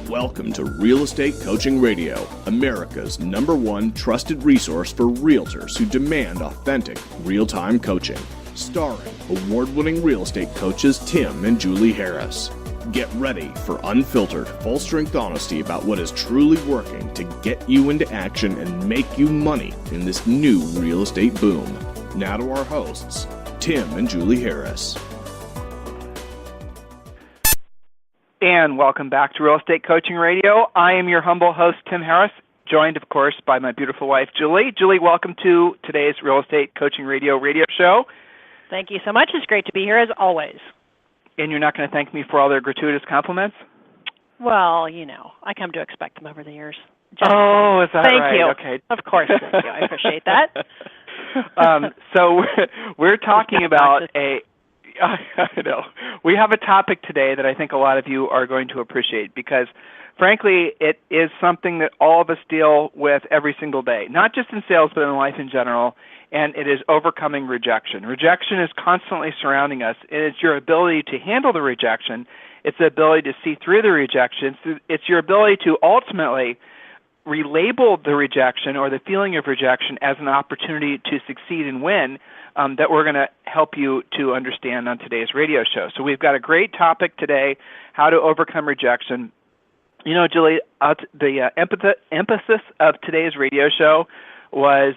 Welcome to Real Estate Coaching Radio, America's #1 trusted resource for realtors who demand authentic, real-time coaching. Starring award-winning real estate coaches Tim and Julie Harris. Get ready for unfiltered, full-strength honesty about what is truly working to get you into action and make you money in this new real estate boom. Now to our hosts, Tim and Julie Harris. And welcome back to Real Estate Coaching Radio. I am your humble host, Tim Harris, joined, of course, by my beautiful wife, Julie. Julie, welcome to today's Real Estate Coaching Radio show. Thank you so much. It's great to be here, as always. And you're not going to thank me for all their gratuitous compliments? Well, you know, I come to expect them over the years. Oh, is that thank right? You. Okay. Of course, thank you. I appreciate that. So we're talking about I know. We have a topic today that I think a lot of you are going to appreciate because, frankly, it is something that all of us deal with every single day, not just in sales but in life in general, and it is overcoming rejection. Rejection is constantly surrounding us, and it's your ability to handle the rejection. It's the ability to see through the rejection. It's your ability to ultimately relabel the rejection or the feeling of rejection as an opportunity to succeed and win that we're going to help you to understand on today's radio show. So we've got a great topic today, how to overcome rejection. You know, Julie, the emphasis of today's radio show was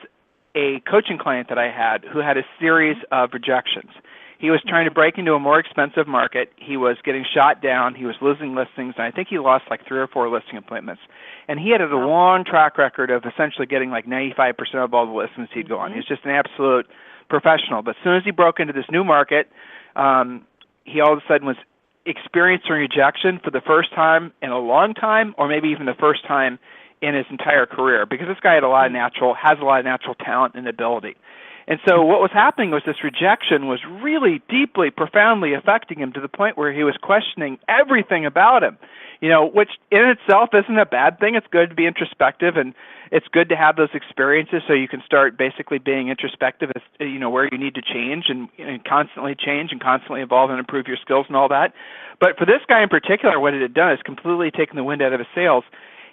a coaching client that I had who had a series of rejections. He was trying to break into a more expensive market. He was getting shot down. He was losing listings, and I think he lost like 3 or 4 listing appointments. And he had a long track record of essentially getting like 95% of all the listings he'd go on. He was just an absolute professional. But as soon as he broke into this new market, he all of a sudden was experiencing rejection for the first time in a long time, or maybe even the first time in his entire career, because this guy has a lot of natural talent and ability. And so what was happening was this rejection was really deeply, profoundly affecting him to the point where he was questioning everything about him, you know, which in itself isn't a bad thing. It's good to be introspective, and it's good to have those experiences so you can start basically being introspective as, you know, where you need to change and constantly evolve and improve your skills and all that. But for this guy in particular, what it had done is completely taken the wind out of his sails.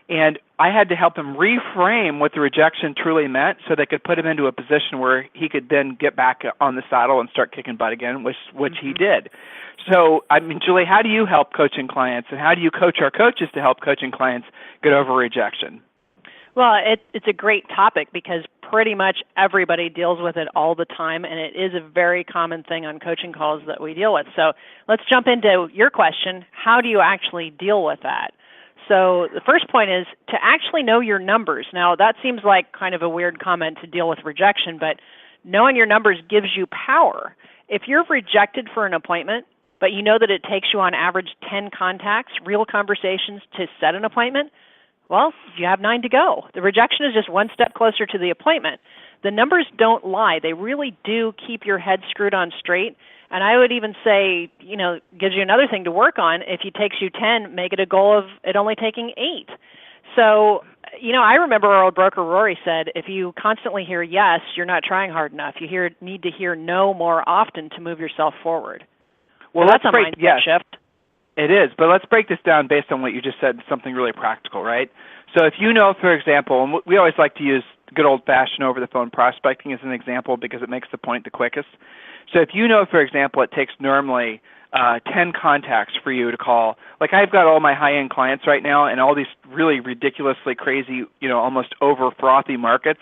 And I had to help him reframe what the rejection truly meant so they could put him into a position where he could then get back on the saddle and start kicking butt again, which he did. So, I mean, Julie, how do you help coaching clients, and how do you coach our coaches to help coaching clients get over rejection? Well, it's a great topic because pretty much everybody deals with it all the time, and it is a very common thing on coaching calls that we deal with. So let's jump into your question. How do you actually deal with that? So the first point is to actually know your numbers. Now, that seems like kind of a weird comment to deal with rejection, but knowing your numbers gives you power. If you're rejected for an appointment, but you know that it takes you on average 10 contacts, real conversations to set an appointment, well, you have 9 to go. The rejection is just one step closer to the appointment. The numbers don't lie. They really do keep your head screwed on straight. And I would even say, you know, gives you another thing to work on. If it takes you 10, make it a goal of it only taking 8. So, you know, I remember our old broker Rory said, if you constantly hear yes, you're not trying hard enough. You need to hear no more often to move yourself forward. Well, so that's a mindset shift. It is, but let's break this down based on what you just said, something really practical, right? So if you know, for example, and we always like to use good old-fashioned over-the-phone prospecting as an example because it makes the point the quickest. So if you know, for example, it takes normally 10 contacts for you to call, like I've got all my high-end clients right now and all these really ridiculously crazy, you know, almost over-frothy markets,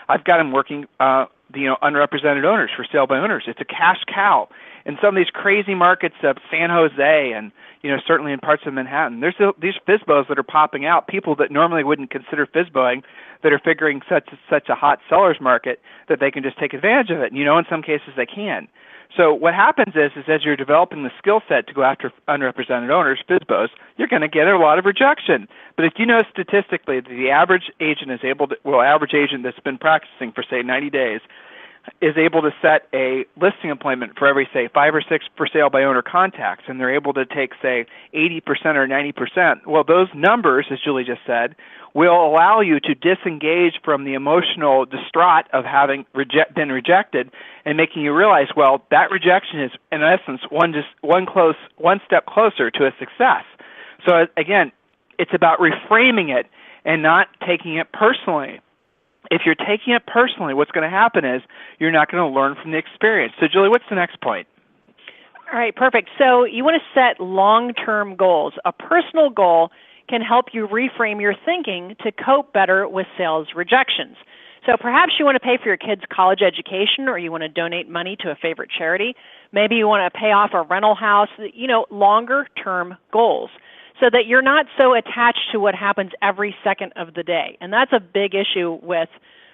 I've got them working, unrepresented owners for sale by owners. It's a cash cow. In some of these crazy markets of San Jose and, you know, certainly in parts of Manhattan, there's these FSBOs that are popping out, people that normally wouldn't consider FSBOing that are figuring such a hot seller's market that they can just take advantage of it. And, you know, in some cases they can. So what happens is as you're developing the skill set to go after unrepresented owners, FSBOs, you're going to get a lot of rejection. But if you know statistically that the average agent average agent that's been practicing for, say, 90 days is able to set a listing appointment for every, say, 5 or 6 for sale by owner contacts, and they're able to take, say, 80% or 90%, well, those numbers, as Julie just said, will allow you to disengage from the emotional distraught of having been rejected and making you realize, well, that rejection is, in essence, one step closer to a success. So, again, it's about reframing it and not taking it personally. If you're taking it personally, what's going to happen is you're not going to learn from the experience. So, Julie, what's the next point? All right, perfect. So you want to set long-term goals. A personal goal can help you reframe your thinking to cope better with sales rejections. So perhaps you want to pay for your kids' college education, or you want to donate money to a favorite charity. Maybe you want to pay off a rental house, longer-term goals, so that you're not so attached to what happens every second of the day. And that's a big issue with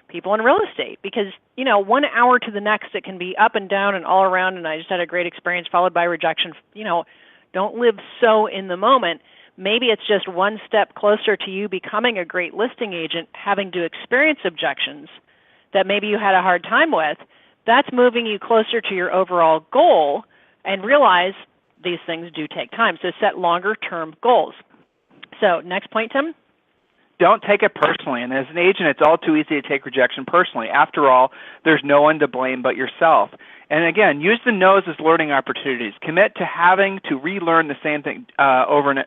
people in real estate because, 1 hour to the next, it can be up and down and all around, and I just had a great experience followed by rejection. Don't live so in the moment. Maybe it's just one step closer to you becoming a great listing agent, having to experience objections that maybe you had a hard time with. That's moving you closer to your overall goal, and realize these things do take time. So set longer-term goals. So next point, Tim? Don't take it personally. And as an agent, it's all too easy to take rejection personally. After all, there's no one to blame but yourself. And again, use the no's as learning opportunities. Commit to having to relearn the same thing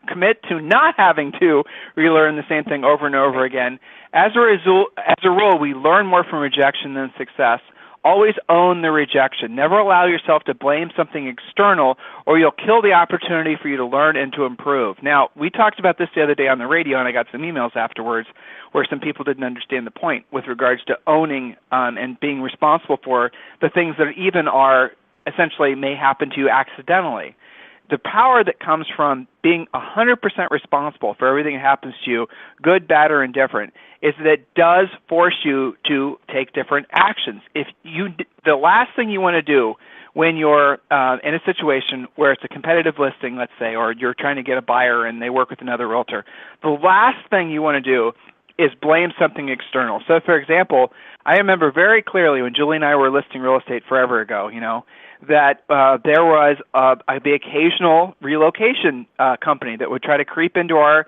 commit to not having to relearn the same thing over and over again. As a rule, we learn more from rejection than success. Always own the rejection. Never allow yourself to blame something external, or you'll kill the opportunity for you to learn and to improve. Now, we talked about this the other day on the radio, and I got some emails afterwards where some people didn't understand the point with regards to owning and being responsible for the things that even are essentially may happen to you accidentally. The power that comes from being 100% responsible for everything that happens to you, good, bad, or indifferent, is that it does force you to take different actions. The last thing you want to do when you're in a situation where it's a competitive listing, let's say, or you're trying to get a buyer and they work with another realtor, the last thing you want to do is blame something external. So, for example, I remember very clearly when Julie and I were listing real estate forever ago, that there was the occasional relocation company that would try to creep into our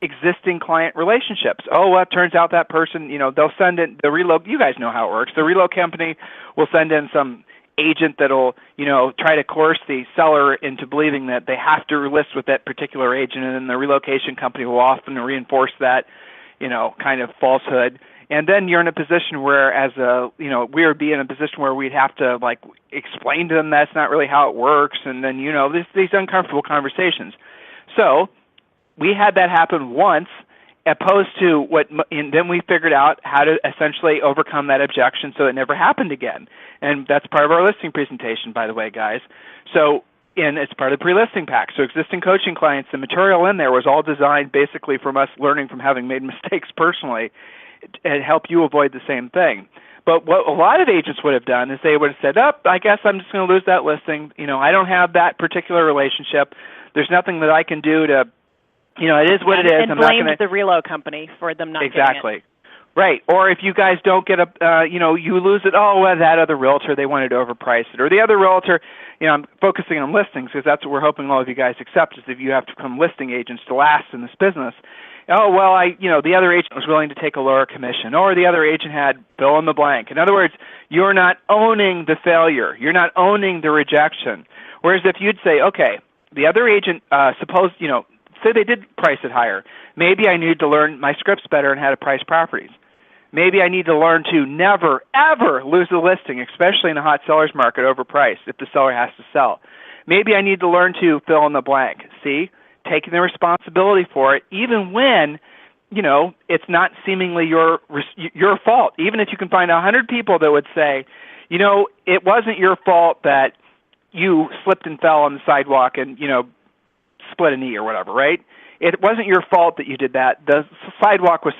existing client relationships. Oh, well, it turns out that person, they'll send in you guys know how it works. The reload company will send in some agent that'll, try to coerce the seller into believing that they have to list with that particular agent, and then the relocation company will often reinforce that, kind of falsehood. And then you're in a position where, we would be in a position where we'd have to explain to them that's not really how it works, and then these uncomfortable conversations. So we had that happen once, opposed to and then we figured out how to essentially overcome that objection so it never happened again. And that's part of our listing presentation, by the way, guys. So. And it's part of the pre-listing pack. So existing coaching clients, the material in there was all designed basically from us learning from having made mistakes personally and help you avoid the same thing. But what a lot of agents would have done is they would have said, I guess I'm just going to lose that listing. I don't have that particular relationship. There's nothing that I can do to, it is what it is. And blamed the reload company for them not getting it. Exactly. Right. Or if you guys don't get you lose it, that other realtor, they wanted to overprice it. Or the other realtor, I'm focusing on listings because that's what we're hoping all of you guys accept is if you have to become listing agents to last in this business. The other agent was willing to take a lower commission, or the other agent had fill in the blank. In other words, you're not owning the failure. You're not owning the rejection. Whereas if you'd say, okay, the other agent, say they did price it higher. Maybe I need to learn my scripts better and how to price properties. Maybe I need to learn to never, ever lose the listing, especially in a hot seller's market, overpriced if the seller has to sell. Maybe I need to learn to fill in the blank. See? Taking the responsibility for it, even when, it's not seemingly your fault. Even if you can find 100 people that would say, it wasn't your fault that you slipped and fell on the sidewalk and, split a knee or whatever, right? It wasn't your fault that you did that. The sidewalk was,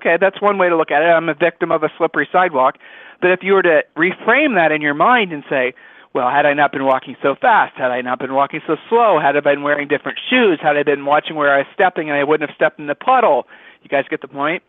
that's one way to look at it. I'm a victim of a slippery sidewalk. But if you were to reframe that in your mind and say, well, had I not been walking so fast, had I not been walking so slow, had I been wearing different shoes, had I been watching where I was stepping and I wouldn't have stepped in the puddle, you guys get the point?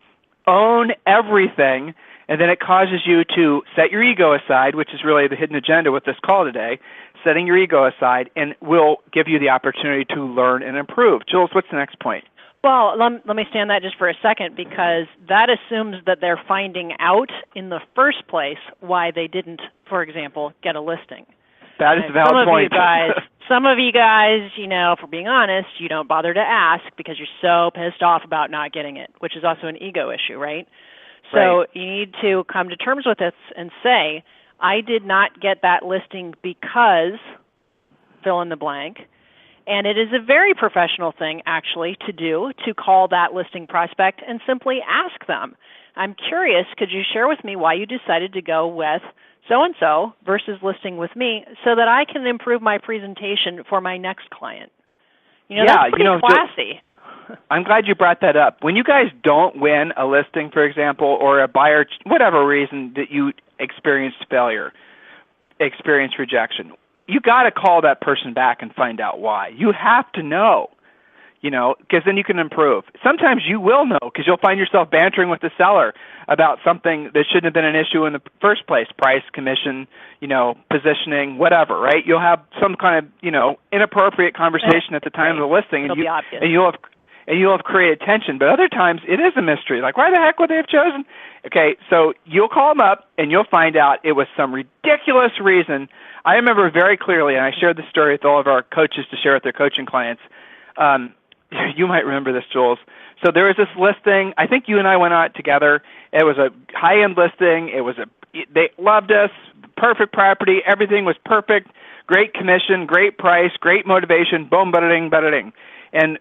Own everything And then it causes you to set your ego aside, which is really the hidden agenda with this call today, setting your ego aside, and will give you the opportunity to learn and improve. Jules, what's the next point? Well, let me stand that just for a second, because that assumes that they're finding out in the first place why they didn't, for example, get a listing. That is a valid point. Some of you guys, if we're being honest, you don't bother to ask because you're so pissed off about not getting it, which is also an ego issue, right? So you need to come to terms with this and say, I did not get that listing because fill in the blank. And it is a very professional thing, actually, to do, to call that listing prospect and simply ask them, I'm curious, could you share with me why you decided to go with so-and-so versus listing with me so that I can improve my presentation for my next client? That's pretty classy. I'm glad you brought that up. When you guys don't win a listing, for example, or a buyer, whatever reason that you experienced failure, experienced rejection, you got to call that person back and find out why. You have to know, because then you can improve. Sometimes you will know because you'll find yourself bantering with the seller about something that shouldn't have been an issue in the first place, price, commission, positioning, whatever, right? You'll have some kind of, inappropriate conversation at the time of the listing, and you'll have created tension. But other times it is a mystery. Like, why the heck would they have chosen? Okay, so you'll call them up and you'll find out it was some ridiculous reason. I remember very clearly, and I shared this story with all of our coaches to share with their coaching clients. You might remember this, Jules. So there was this listing. I think you and I went out together. It was a high-end listing. They loved us, perfect property. Everything was perfect. Great commission, great price, great motivation. Boom, ba-da-ding, ba-da-ding. And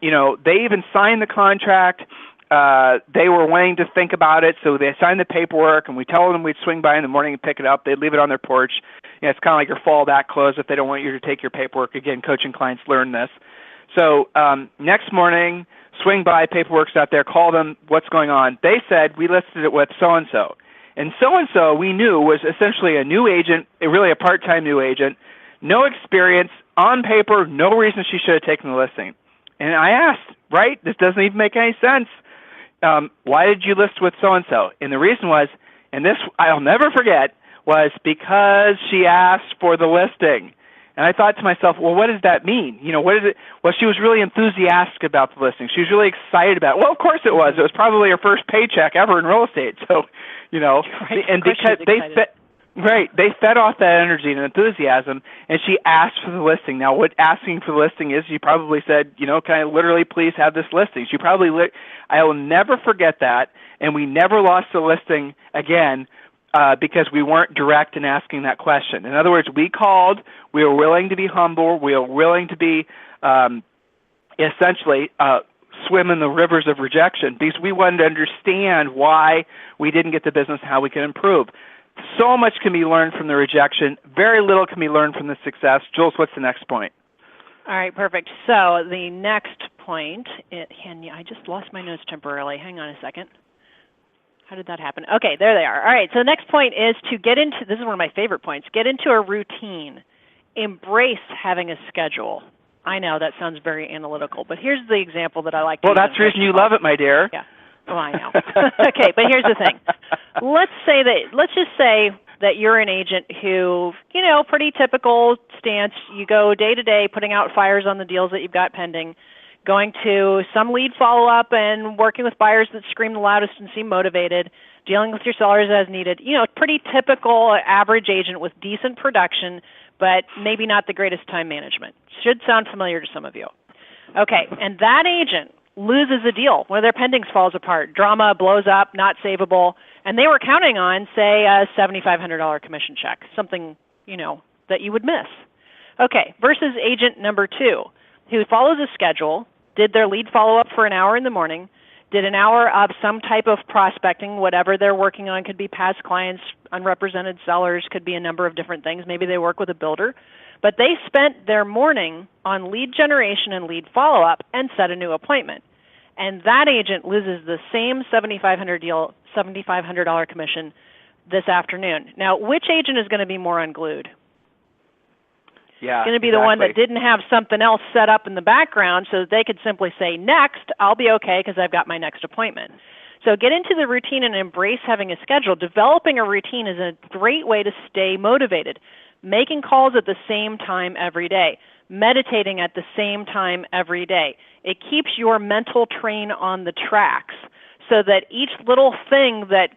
they even signed the contract. They were wanting to think about it, so they signed the paperwork, and we told them we'd swing by in the morning and pick it up. They'd leave it on their porch. It's kind of like your fallback close if they don't want you to take your paperwork. Again, coaching clients learn this. So next morning, swing by, paperwork's out there, call them, what's going on? They said, we listed it with so-and-so. And so-and-so we knew was essentially a new agent, really a part-time new agent, no experience, on paper, no reason she should have taken the listing. And I asked, right, this doesn't even make any sense. Why did you list with so-and-so? And the reason was, and this I'll never forget, was because she asked for the listing. And I thought to myself, well, what does that mean? What is it? Well, she was really enthusiastic about the listing. She was really excited about it. Well, of course it was. It was probably her first paycheck ever in real estate. So, right, and because they fed off that energy and enthusiasm, and she asked for the listing. Now, what asking for the listing is, she probably said, can I literally please have this listing? She probably, I will never forget that, and we never lost the listing again because we weren't direct in asking that question. In other words, we called, we were willing to be humble, we were willing to be essentially swim in the rivers of rejection because we wanted to understand why we didn't get the business and how we could improve. So much can be learned from the rejection. Very little can be learned from the success. Jules, what's the next point? All right, perfect. So the next point, I just lost my notes temporarily. Hang on a second. How did that happen? Okay, there they are. All right, so the next point is to get into, this is one of my favorite points, get into a routine. Embrace having a schedule. I know that sounds very analytical, but here's the example that I like to use. Well, that's the reason you love it, my dear. Yeah. Oh, I know. Okay, but here's the thing. Let's just say that you're an agent who, pretty typical stance. You go day to day, putting out fires on the deals that you've got pending, going to some lead follow-up and working with buyers that scream the loudest and seem motivated, dealing with your sellers as needed. Pretty typical average agent with decent production, but maybe not the greatest time management. Should sound familiar to some of you. Okay, and that agent loses a deal. One of their pendings falls apart. Drama blows up, not savable, and they were counting on, say, a $7,500 commission check, something, that you would miss. Okay, versus agent number 2, who follows a schedule, did their lead follow-up for an hour in the morning, did an hour of some type of prospecting, whatever they're working on, could be past clients, unrepresented sellers, could be a number of different things. Maybe they work with a builder. But they spent their morning on lead generation and lead follow-up and set a new appointment. And that agent loses the same $7,500 commission this afternoon. Now, which agent is going to be more unglued? going to be the one that didn't have something else set up in the background so that they could simply say, next, I'll be okay because I've got my next appointment. So get into the routine and embrace having a schedule. Developing a routine is a great way to stay motivated. Making calls at the same time every day. Meditating at the same time every day. It keeps your mental train on the tracks so that each little thing that,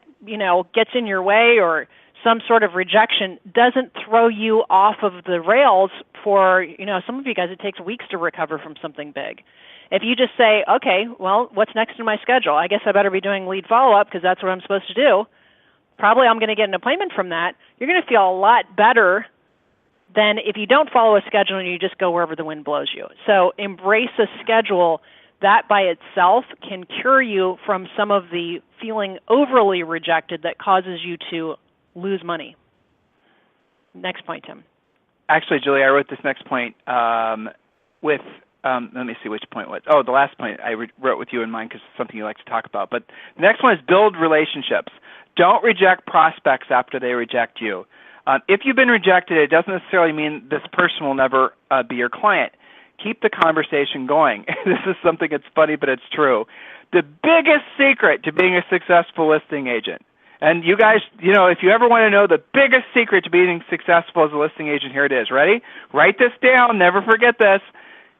gets in your way or some sort of rejection doesn't throw you off of the rails for, some of you guys, it takes weeks to recover from something big. If you just say, okay, well, what's next in my schedule? I guess I better be doing lead follow-up because that's what I'm supposed to do. Probably I'm going to get an appointment from that. You're going to feel a lot better than if you don't follow a schedule and you just go wherever the wind blows you. So embrace a schedule. That by itself can cure you from some of the feeling overly rejected that causes you to lose money. Next point, Tim. Actually, Julie, I wrote this next point with, let me see which point it was. Oh, the last point I wrote with you in mind because it's something you like to talk about. But the next one is build relationships. Don't reject prospects after they reject you. If you've been rejected, it doesn't necessarily mean this person will never be your client. Keep the conversation going. This is something that's funny, but it's true. The biggest secret to being a successful listing agent, and you guys, if you ever want to know the biggest secret to being successful as a listing agent, here it is. Ready? Write this down. Never forget this.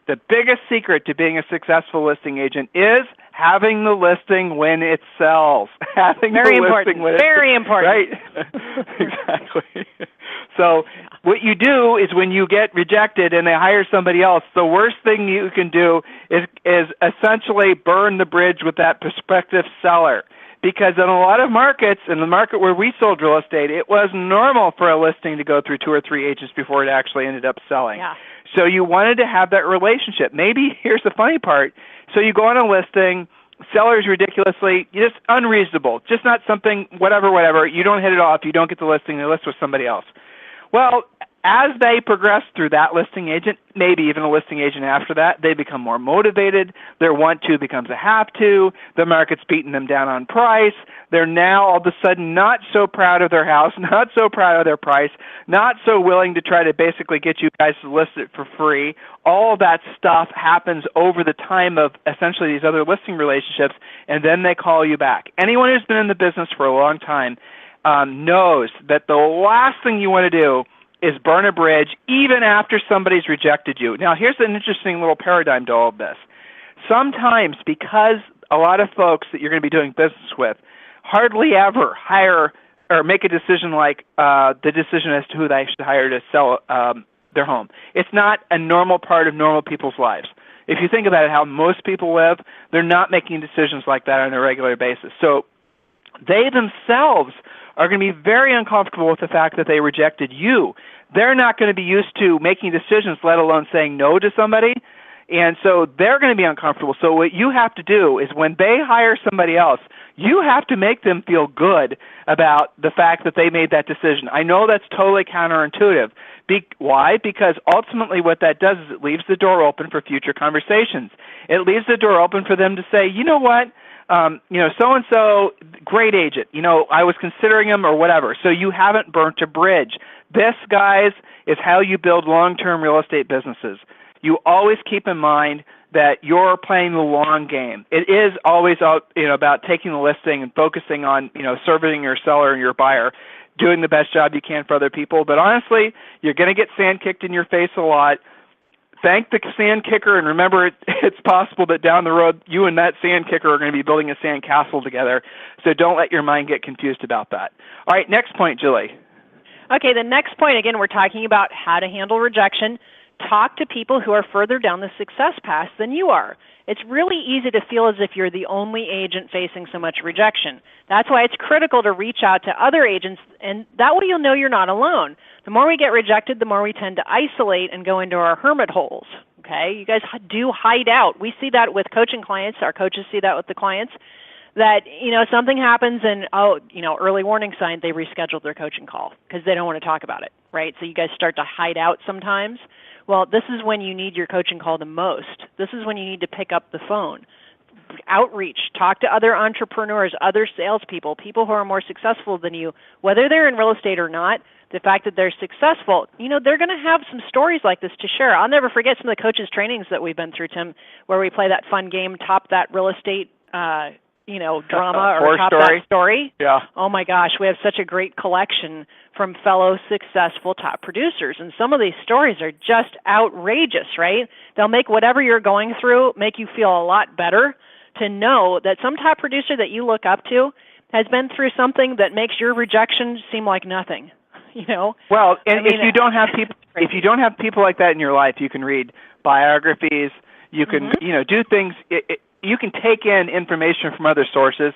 The biggest secret to being a successful listing agent is having the listing when it sells. Having Very the important. listing when it Very important. Right? Exactly. So what you do is when you get rejected and they hire somebody else, the worst thing you can do is essentially burn the bridge with that prospective seller. Because in a lot of markets, in the market where we sold real estate, it was normal for a listing to go through 2 or 3 agents before it actually ended up selling. Yeah. So you wanted to have that relationship. Maybe here's the funny part. So you go on a listing, seller's ridiculously, just unreasonable, just not something, whatever. You don't hit it off. You don't get the listing. They list with somebody else. Well, as they progress through that listing agent, maybe even a listing agent after that, they become more motivated. Their want to becomes a have to. The market's beating them down on price. They're now all of a sudden not so proud of their house, not so proud of their price, not so willing to try to basically get you guys to list it for free. All of that stuff happens over the time of essentially these other listing relationships, and then they call you back. Anyone who's been in the business for a long time knows that the last thing you want to do is burn a bridge even after somebody's rejected you. Now, here's an interesting little paradigm to all of this. Sometimes, because a lot of folks that you're going to be doing business with hardly ever hire or make a decision like the decision as to who they should hire to sell their home. It's not a normal part of normal people's lives. If you think about it, how most people live, they're not making decisions like that on a regular basis. So they themselves are going to be very uncomfortable with the fact that they rejected you. They're not going to be used to making decisions, let alone saying no to somebody. And so they're going to be uncomfortable. So what you have to do is when they hire somebody else, you have to make them feel good about the fact that they made that decision. I know that's totally counterintuitive. Why? Because ultimately what that does is it leaves the door open for future conversations. It leaves the door open for them to say, you know what? So-and-so, great agent. I was considering him or whatever. So you haven't burnt a bridge. This, guys, is how you build long-term real estate businesses. You always keep in mind that you're playing the long game. It is always about taking the listing and focusing on serving your seller and your buyer, doing the best job you can for other people. But honestly, you're going to get sand kicked in your face a lot. Thank the sand kicker, and remember it's possible that down the road you and that sand kicker are going to be building a sand castle together. So don't let your mind get confused about that. All right, next point, Julie. Okay, the next point, again, we're talking about how to handle rejection. Talk to people who are further down the success path than you are. It's really easy to feel as if you're the only agent facing so much rejection. That's why it's critical to reach out to other agents, and that way you'll know you're not alone. The more we get rejected, the more we tend to isolate and go into our hermit holes. Okay, you guys do hide out. We see that with coaching clients. Our coaches see that with the clients. That something happens and early warning sign, they rescheduled their coaching call because they don't want to talk about it, right? So you guys start to hide out sometimes. Well, this is when you need your coaching call the most. This is when you need to pick up the phone. outreach. Talk to other entrepreneurs, other salespeople, people who are more successful than you, whether they're in real estate or not. The fact that they're successful, they're going to have some stories like this to share. I'll never forget some of the coaches' trainings that we've been through, Tim, where we play that fun game, Top That Real Estate, drama or Top That Story. Yeah. Oh my gosh, we have such a great collection from fellow successful top producers, and some of these stories are just outrageous, right? They'll make whatever you're going through make you feel a lot better to know that some top producer that you look up to has been through something that makes your rejection seem like nothing. Well, and if you don't have people like that in your life, you can read biographies. You can do things. You can take in information from other sources.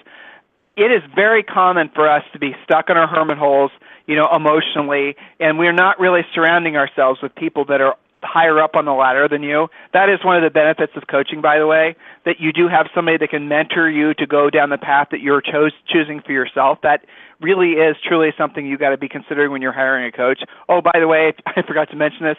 It is very common for us to be stuck in our hermit holes, emotionally, and we're not really surrounding ourselves with people that are higher up on the ladder than you. That is one of the benefits of coaching, by the way, that you do have somebody that can mentor you to go down the path that you're choosing for yourself. That really is truly something you got to be considering when you're hiring a coach. Oh, by the way, I forgot to mention this.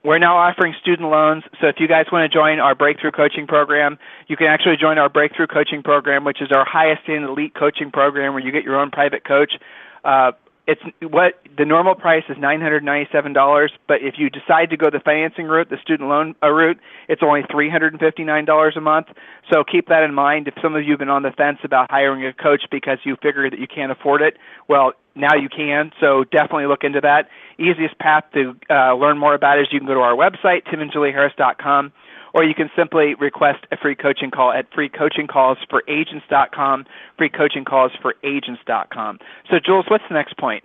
We're now offering student loans, so if you guys want to join our Breakthrough Coaching Program, you can actually join our Breakthrough Coaching Program, which is our highest-end elite coaching program where you get your own private coach. The normal price is $997, but if you decide to go the financing route, the student loan route, it's only $359 a month. So keep that in mind. If some of you have been on the fence about hiring a coach because you figure that you can't afford it, well, now you can. So definitely look into that. Easiest path to learn more about it is you can go to our website, timandjulieharris.com, or you can simply request a free coaching call at freecoachingcallsforagents.com, freecoachingcallsforagents.com. So, Jules, what's the next point?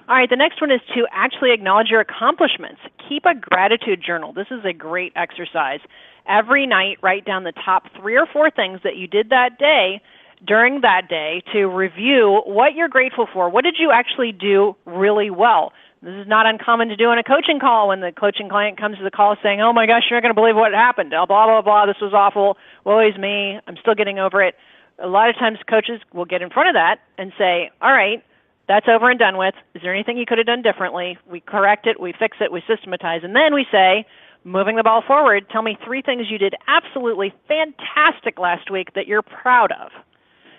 All right, the next one is to actually acknowledge your accomplishments. Keep a gratitude journal. This is a great exercise. Every night, write down the top 3 or 4 things that you did that day, during that day, to review what you're grateful for. What did you actually do really well? This is not uncommon to do on a coaching call when the coaching client comes to the call saying, oh my gosh, you're not going to believe what happened. Blah, blah, blah, this was awful. Woe is me. I'm still getting over it. A lot of times coaches will get in front of that and say, all right, that's over and done with. Is there anything you could have done differently? We correct it, we fix it, we systematize, and then we say, moving the ball forward, tell me 3 things you did absolutely fantastic last week that you're proud of.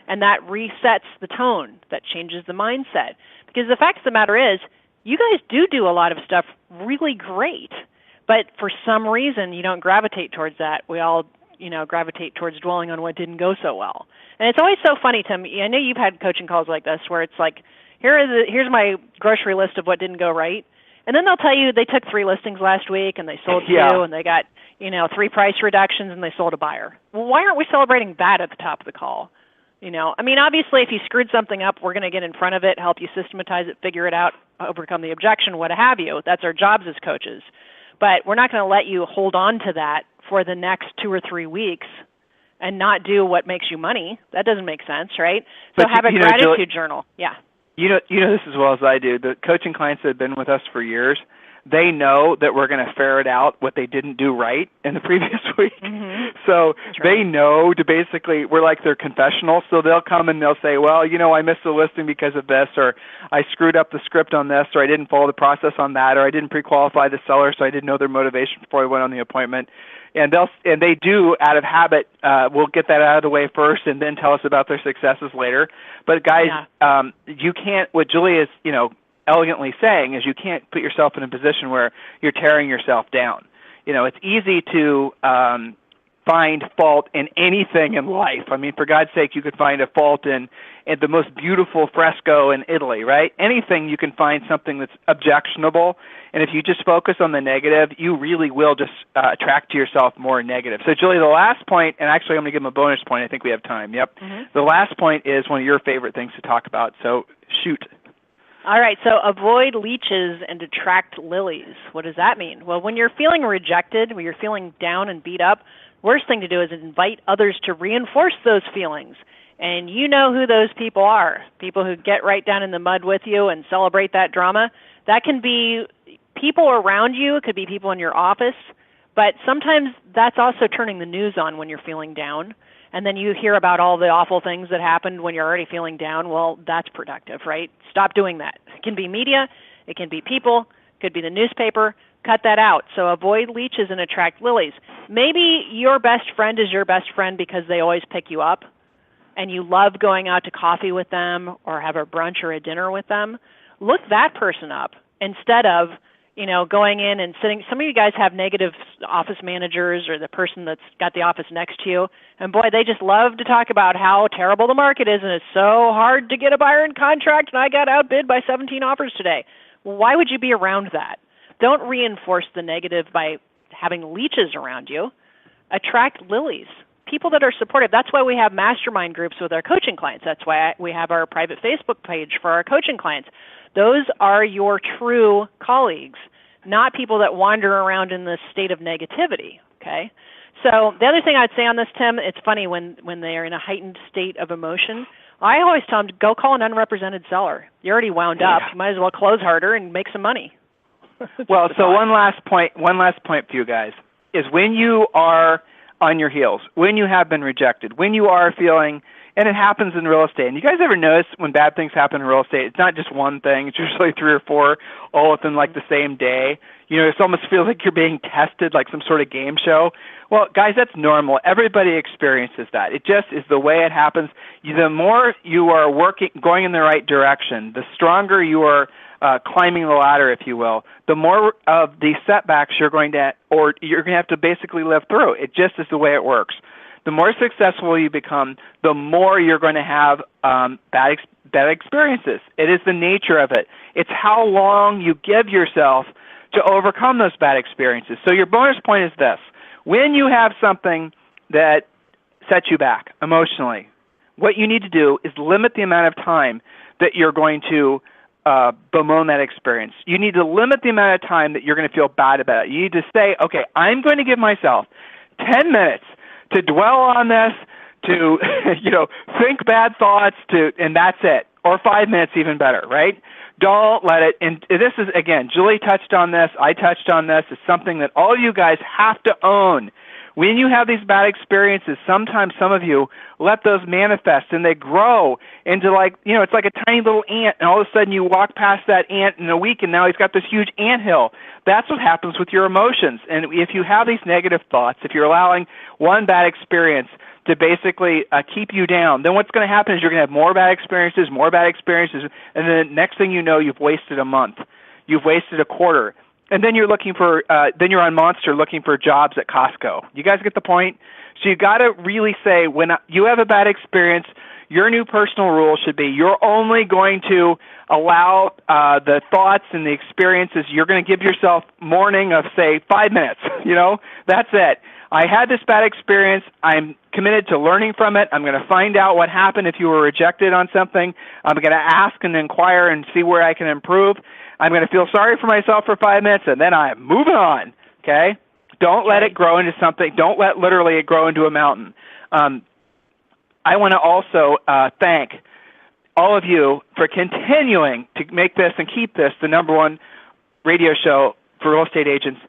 And that resets the tone, that changes the mindset. Because the fact of the matter is, you guys do a lot of stuff really great, but for some reason you don't gravitate towards that. We all, gravitate towards dwelling on what didn't go so well. And it's always so funny, Tim. I know you've had coaching calls like this where it's like, here's my grocery list of what didn't go right. And then they'll tell you they took 3 listings last week and they sold 2 and they got, 3 price reductions and they sold a buyer. Well, why aren't we celebrating that at the top of the call? Obviously if you screwed something up, we're going to get in front of it, help you systematize it, figure it out, overcome the objection, what have you. That's our jobs as coaches. But we're not going to let you hold on to that for the next 2 or 3 weeks and not do what makes you money. That doesn't make sense, right? So have a gratitude journal. Yeah. You know this as well as I do. The coaching clients that have been with us for years, they know that we're going to ferret out what they didn't do right in the previous week. Mm-hmm. So they know to basically, we're like their confessional. So they'll come and they'll say, well, I missed the listing because of this, or I screwed up the script on this, or I didn't follow the process on that, or I didn't pre-qualify the seller, so I didn't know their motivation before I went on the appointment. And they do, out of habit, will get that out of the way first and then tell us about their successes later. But guys, you can't, what Julie is, elegantly saying is you can't put yourself in a position where you're tearing yourself down. It's easy to find fault in anything in life. I mean, for God's sake, you could find a fault in the most beautiful fresco in Italy, right? Anything you can find something that's objectionable. And if you just focus on the negative, you really will just attract to yourself more negative. So, Julie, the last point, and actually I'm going to give them a bonus point. I think we have time. Yep. Mm-hmm. The last point is one of your favorite things to talk about. So, shoot. All right, so avoid leeches and attract lilies. What does that mean? Well, when you're feeling rejected, when you're feeling down and beat up, worst thing to do is invite others to reinforce those feelings. And you know who those people are, people who get right down in the mud with you and celebrate that drama. That can be people around you. It could be people in your office. But sometimes that's also turning the news on when you're feeling down. And then you hear about all the awful things that happened when you're already feeling down. Well, that's productive, right? Stop doing that. It can be media. It can be people. It could be the newspaper. cut that out. So avoid leeches and attract lilies. Maybe your best friend is your best friend because they always pick you up and you love going out to coffee with them or have a brunch or a dinner with them. Look that person up instead of, going in and sitting. Some of you guys have negative office managers or the person that's got the office next to you. And boy, they just love to talk about how terrible the market is and it's so hard to get a buyer in contract and I got outbid by 17 offers today. Why would you be around that? Don't reinforce the negative by having leeches around you. Attract lilies, people that are supportive. That's why we have mastermind groups with our coaching clients. That's why we have our private Facebook page for our coaching clients. Those are your true colleagues, not people that wander around in this state of negativity, okay? So the other thing I'd say on this, Tim, it's funny when they're in a heightened state of emotion, I always tell them to go call an unrepresented seller. You're already wound up. You might as well close harder and make some money. Well, so one last point for you guys is when you are on your heels, when you have been rejected, when you are feeling, and it happens in real estate. And you guys ever notice when bad things happen in real estate, it's not just one thing, it's usually 3 or 4 all within like the same day. It almost feels like you're being tested like some sort of game show. Well, guys, that's normal. Everybody experiences that. It just is the way it happens. The more you are going in the right direction, the stronger you are climbing the ladder, if you will, the more of the setbacks you're going to have to basically live through. It just is the way it works. The more successful you become, the more you're going to have bad experiences. It is the nature of it. It's how long you give yourself to overcome those bad experiences. So your bonus point is this. When you have something that sets you back emotionally, what you need to do is limit the amount of time that you're going to bemoan that experience. You need to limit the amount of time that you're going to feel bad about it. You need to say, okay, I'm going to give myself 10 minutes to dwell on this, to think bad thoughts, and that's it. Or 5 minutes, even better, right? Don't let it. And this is, again, Julie touched on this. I touched on this. It's something that all you guys have to own. When you have these bad experiences, sometimes some of you let those manifest and they grow into it's like a tiny little ant, and all of a sudden you walk past that ant in a week and now he's got this huge anthill. That's what happens with your emotions. And if you have these negative thoughts, if you're allowing one bad experience to basically keep you down, then what's going to happen is you're going to have more bad experiences, and then next thing you know, you've wasted a month. You've wasted a quarter. And then you're then you're on Monster looking for jobs at Costco. You guys get the point? So you got to really say, when you have a bad experience, your new personal rule should be you're only going to allow the thoughts and the experiences. You're going to give yourself morning of, say, 5 minutes. That's it. I had this bad experience. I'm committed to learning from it. I'm going to find out what happened if you were rejected on something. I'm going to ask and inquire and see where I can improve. I'm going to feel sorry for myself for 5 minutes, and then I'm moving on, okay? Don't let it grow into something. Don't let literally it grow into a mountain. I want to also thank all of you for continuing to make this and keep this the #1 radio show for real estate agents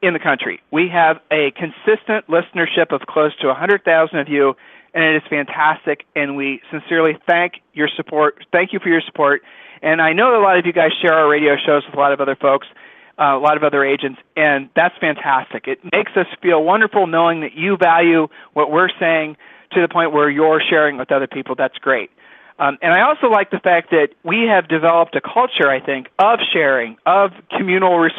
in the country. We have a consistent listenership of close to 100,000 of you, and it is fantastic, and we sincerely thank your support. Thank you for your support. And I know that a lot of you guys share our radio shows with a lot of other folks, a lot of other agents, and that's fantastic. It makes us feel wonderful knowing that you value what we're saying to the point where you're sharing with other people. That's great. And I also like the fact that we have developed a culture, I think, of sharing, of communal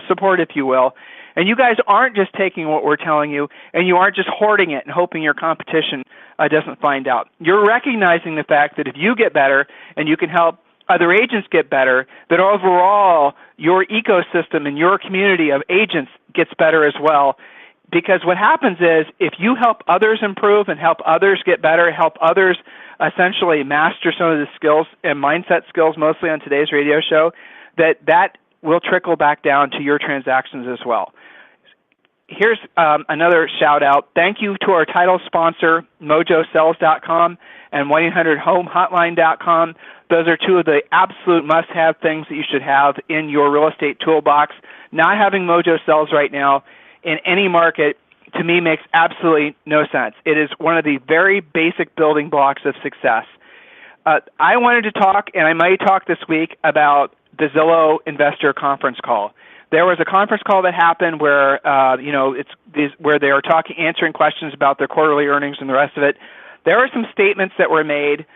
support, if you will. And you guys aren't just taking what we're telling you, and you aren't just hoarding it and hoping your competition doesn't find out. You're recognizing the fact that if you get better and you can help other agents get better, that overall your ecosystem and your community of agents gets better as well. Because what happens is if you help others improve and help others get better, help others essentially master some of the skills and mindset skills, mostly on today's radio show, that will trickle back down to your transactions as well. Here's another shout out. Thank you to our title sponsor, mojosells.com and 1-800-HOME-HOTLINE.com. Those are two of the absolute must-have things that you should have in your real estate toolbox. Not having Mojo Sells right now in any market, to me, makes absolutely no sense. It is one of the very basic building blocks of success. I wanted to talk, and I might talk this week, about the Zillow Investor Conference Call. There was a conference call that happened where where they are answering questions about their quarterly earnings and the rest of it. There are some statements that were made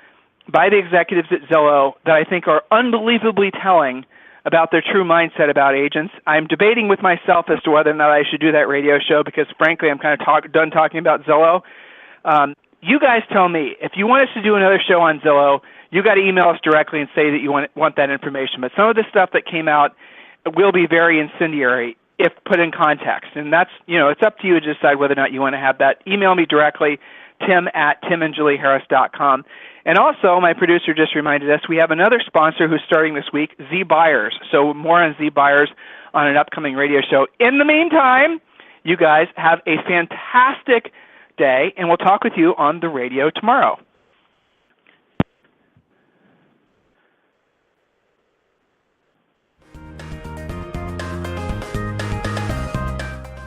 by the executives at Zillow that I think are unbelievably telling about their true mindset about agents. I'm debating with myself as to whether or not I should do that radio show because, frankly, I'm kind of done talking about Zillow. You guys tell me. If you want us to do another show on Zillow, you got to email us directly and say that you want that information. But some of the stuff that came out will be very incendiary if put in context. And that's, it's up to you to decide whether or not you want to have that. Email me directly, tim@timandjulieharris.com. And also, my producer just reminded us, we have another sponsor who's starting this week, Z Buyers. So more on Z Buyers on an upcoming radio show. In the meantime, you guys have a fantastic day, and we'll talk with you on the radio tomorrow.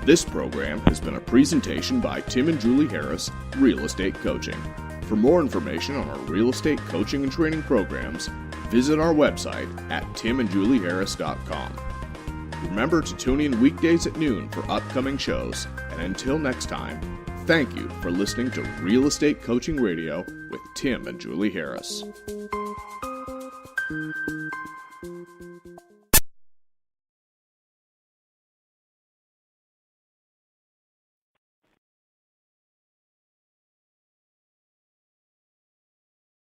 This program has been a presentation by Tim and Julie Harris, Real Estate Coaching. For more information on our real estate coaching and training programs, visit our website at timandjulieharris.com. Remember to tune in weekdays at noon for upcoming shows, and until next time, thank you for listening to Real Estate Coaching Radio with Tim and Julie Harris.